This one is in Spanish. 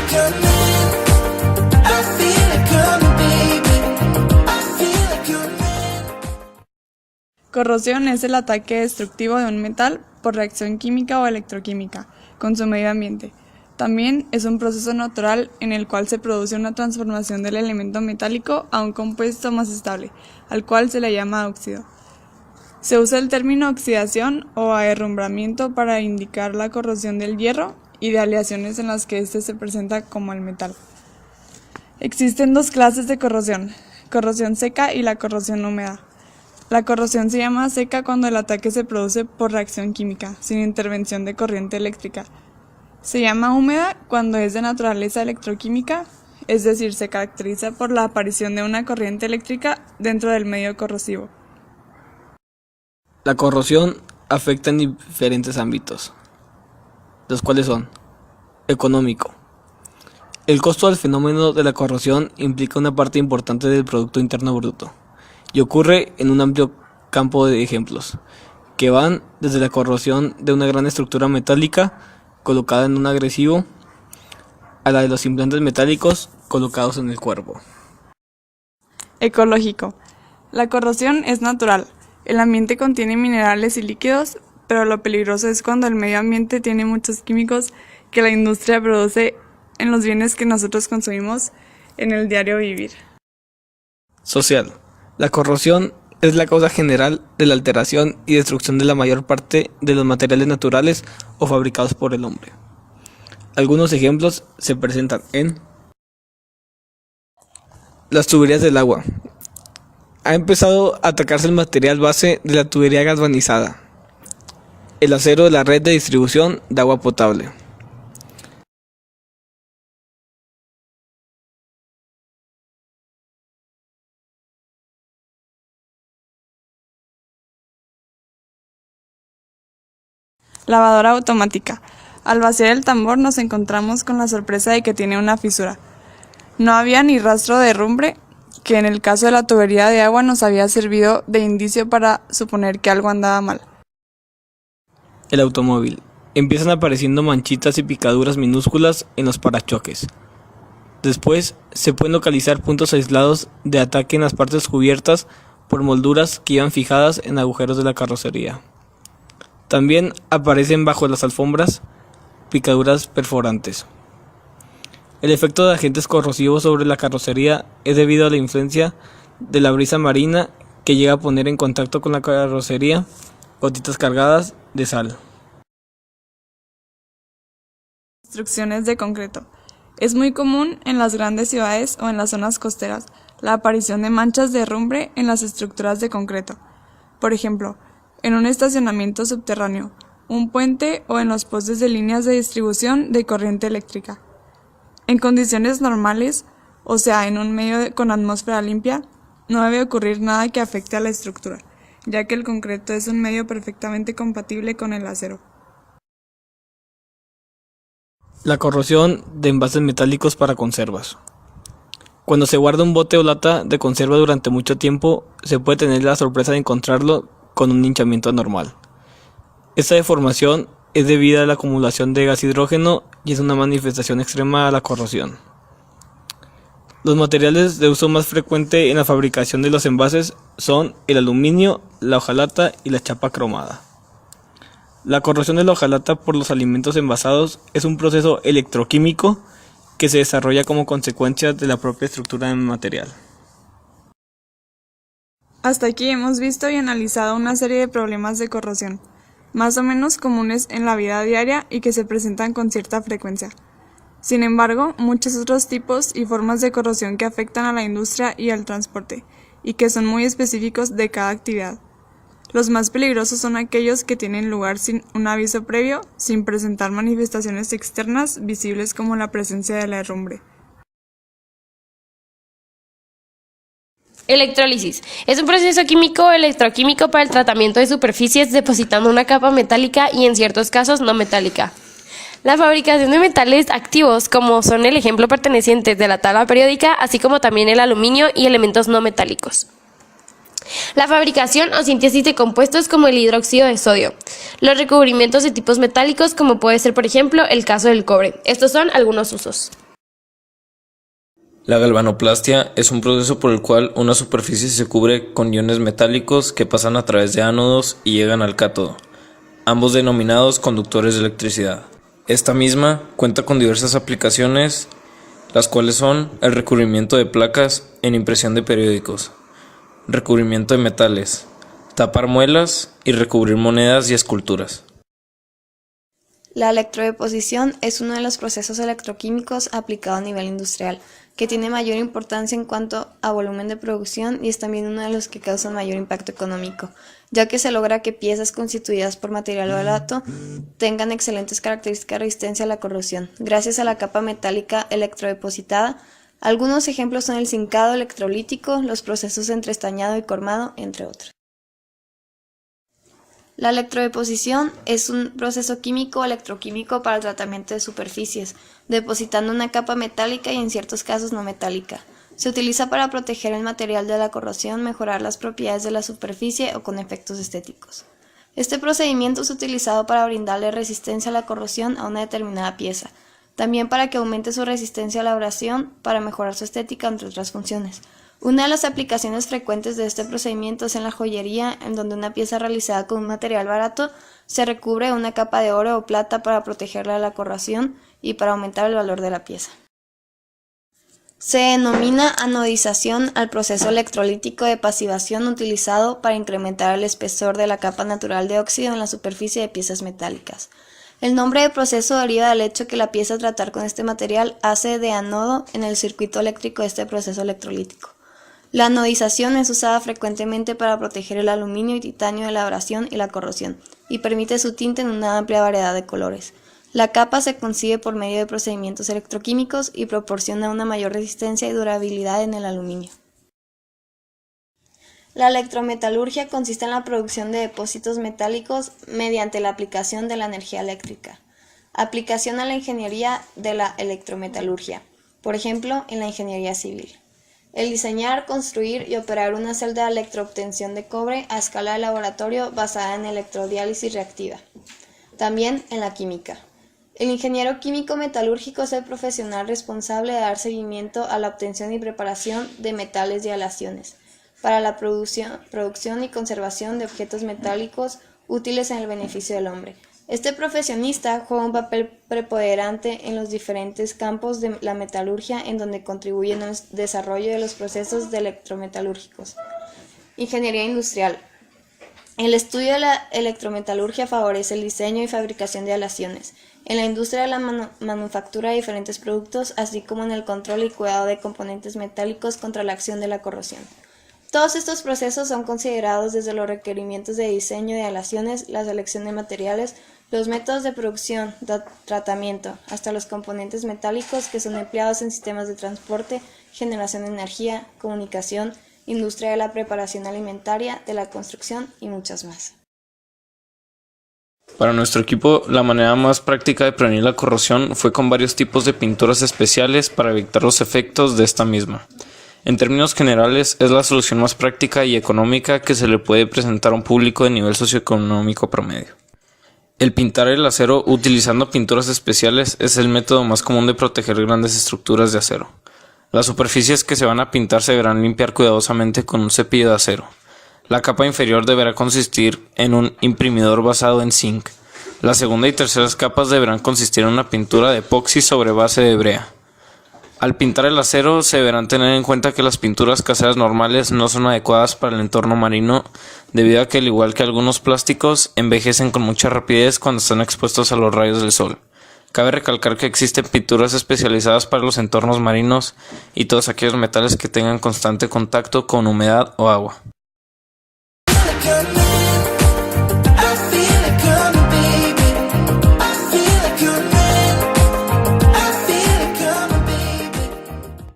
it coming. I feel it coming, baby. I feel it coming. Corrosión es el ataque destructivo de un metal por reacción química o electroquímica con su medio ambiente. También es un proceso natural en el cual se produce una transformación del elemento metálico a un compuesto más estable, al cual se le llama óxido. Se usa el término oxidación o herrumbramiento para indicar la corrosión del hierro y de aleaciones en las que éste se presenta como el metal. Existen dos clases de corrosión seca y la corrosión húmeda. La corrosión se llama seca cuando el ataque se produce por reacción química, sin intervención de corriente eléctrica. Se llama húmeda cuando es de naturaleza electroquímica, es decir, se caracteriza por la aparición de una corriente eléctrica dentro del medio corrosivo. La corrosión afecta en diferentes ámbitos, los cuales son: económico. El costo del fenómeno de la corrosión implica una parte importante del Producto Interno Bruto y ocurre en un amplio campo de ejemplos, que van desde la corrosión de una gran estructura metálica colocada en un agresivo a la de los implantes metálicos colocados en el cuerpo. Ecológico. La corrosión es natural. El ambiente contiene minerales y líquidos, pero lo peligroso es cuando el medio ambiente tiene muchos químicos que la industria produce en los bienes que nosotros consumimos en el diario vivir. Social. La corrosión es la causa general de la alteración y destrucción de la mayor parte de los materiales naturales o fabricados por el hombre. Algunos ejemplos se presentan en las tuberías del agua. Ha empezado a atacarse el material base de la tubería galvanizada, el acero de la red de distribución de agua potable. Lavadora automática. Al vaciar el tambor nos encontramos con la sorpresa de que tiene una fisura. No había ni rastro de herrumbre, que en el caso de la tubería de agua nos había servido de indicio para suponer que algo andaba mal. El automóvil. Empiezan apareciendo manchitas y picaduras minúsculas en los parachoques. Después se pueden localizar puntos aislados de ataque en las partes cubiertas por molduras que iban fijadas en agujeros de la carrocería. También aparecen bajo las alfombras picaduras perforantes. El efecto de agentes corrosivos sobre la carrocería es debido a la influencia de la brisa marina que llega a poner en contacto con la carrocería gotitas cargadas de sal. Construcciones de concreto. Es muy común en las grandes ciudades o en las zonas costeras la aparición de manchas de herrumbre en las estructuras de concreto. Por ejemplo, en un estacionamiento subterráneo, un puente o en los postes de líneas de distribución de corriente eléctrica. En condiciones normales, o sea, en un medio con atmósfera limpia, no debe ocurrir nada que afecte a la estructura, ya que el concreto es un medio perfectamente compatible con el acero. La corrosión de envases metálicos para conservas. Cuando se guarda un bote o lata de conserva durante mucho tiempo, se puede tener la sorpresa de encontrarlo con un hinchamiento anormal. Esta deformación es debida a la acumulación de gas hidrógeno y es una manifestación extrema a la corrosión. Los materiales de uso más frecuente en la fabricación de los envases son el aluminio, la hojalata y la chapa cromada. La corrosión de la hojalata por los alimentos envasados es un proceso electroquímico que se desarrolla como consecuencia de la propia estructura del material. Hasta aquí hemos visto y analizado una serie de problemas de corrosión, más o menos comunes en la vida diaria y que se presentan con cierta frecuencia. Sin embargo, muchos otros tipos y formas de corrosión que afectan a la industria y al transporte, y que son muy específicos de cada actividad. Los más peligrosos son aquellos que tienen lugar sin un aviso previo, sin presentar manifestaciones externas visibles como la presencia de la herrumbre. Electrólisis. Es un proceso químico o electroquímico para el tratamiento de superficies depositando una capa metálica y en ciertos casos no metálica. La fabricación de metales activos, como son el ejemplo perteneciente de la tabla periódica, así como también el aluminio y elementos no metálicos. La fabricación o síntesis de compuestos como el hidróxido de sodio. Los recubrimientos de tipos metálicos, como puede ser por ejemplo el caso del cobre. Estos son algunos usos. La galvanoplastia es un proceso por el cual una superficie se cubre con iones metálicos que pasan a través de ánodos y llegan al cátodo, ambos denominados conductores de electricidad. Esta misma cuenta con diversas aplicaciones, las cuales son el recubrimiento de placas en impresión de periódicos, recubrimiento de metales, tapar muelas y recubrir monedas y esculturas. La electrodeposición es uno de los procesos electroquímicos aplicado a nivel industrial, que tiene mayor importancia en cuanto a volumen de producción y es también uno de los que causan mayor impacto económico, ya que se logra que piezas constituidas por material barato tengan excelentes características de resistencia a la corrosión, gracias a la capa metálica electrodepositada. Algunos ejemplos son el zincado electrolítico, los procesos entre estañado y cromado, entre otros. La electrodeposición es un proceso químico o electroquímico para el tratamiento de superficies, depositando una capa metálica y en ciertos casos no metálica. Se utiliza para proteger el material de la corrosión, mejorar las propiedades de la superficie o con efectos estéticos. Este procedimiento es utilizado para brindarle resistencia a la corrosión a una determinada pieza, también para que aumente su resistencia a la abrasión, para mejorar su estética, entre otras funciones. Una de las aplicaciones frecuentes de este procedimiento es en la joyería, en donde una pieza realizada con un material barato se recubre una capa de oro o plata para protegerla de la corrosión y para aumentar el valor de la pieza. Se denomina anodización al proceso electrolítico de pasivación utilizado para incrementar el espesor de la capa natural de óxido en la superficie de piezas metálicas. El nombre del proceso deriva del hecho que la pieza a tratar con este material hace de anodo en el circuito eléctrico de este proceso electrolítico. La anodización es usada frecuentemente para proteger el aluminio y titanio de la abrasión y la corrosión, y permite su tinte en una amplia variedad de colores. La capa se consigue por medio de procedimientos electroquímicos y proporciona una mayor resistencia y durabilidad en el aluminio. La electrometalurgia consiste en la producción de depósitos metálicos mediante la aplicación de la energía eléctrica. Aplicación a la ingeniería de la electrometalurgia, por ejemplo, en la ingeniería civil. El diseñar, construir y operar una celda de electroobtención de cobre a escala de laboratorio basada en electrodiálisis reactiva. También en la química. El ingeniero químico metalúrgico es el profesional responsable de dar seguimiento a la obtención y preparación de metales y aleaciones, para la producción y conservación de objetos metálicos útiles en el beneficio del hombre. Este profesionista juega un papel preponderante en los diferentes campos de la metalurgia en donde contribuye en el desarrollo de los procesos de electrometalúrgicos. Ingeniería industrial. El estudio de la electrometalurgia favorece el diseño y fabricación de aleaciones, en la industria de la manufactura de diferentes productos, así como en el control y cuidado de componentes metálicos contra la acción de la corrosión. Todos estos procesos son considerados desde los requerimientos de diseño de aleaciones, la selección de materiales, los métodos de producción, tratamiento, hasta los componentes metálicos que son empleados en sistemas de transporte, generación de energía, comunicación, industria de la preparación alimentaria, de la construcción y muchas más. Para nuestro equipo, la manera más práctica de prevenir la corrosión fue con varios tipos de pinturas especiales para evitar los efectos de esta misma. En términos generales, es la solución más práctica y económica que se le puede presentar a un público de nivel socioeconómico promedio. El pintar el acero utilizando pinturas especiales es el método más común de proteger grandes estructuras de acero. Las superficies que se van a pintar se deberán limpiar cuidadosamente con un cepillo de acero. La capa inferior deberá consistir en un imprimidor basado en zinc. La segunda y tercera capas deberán consistir en una pintura de epoxi sobre base de brea. Al pintar el acero se deberán tener en cuenta que las pinturas caseras normales no son adecuadas para el entorno marino debido a que, al igual que algunos plásticos, envejecen con mucha rapidez cuando están expuestos a los rayos del sol. Cabe recalcar que existen pinturas especializadas para los entornos marinos y todos aquellos metales que tengan constante contacto con humedad o agua. Like a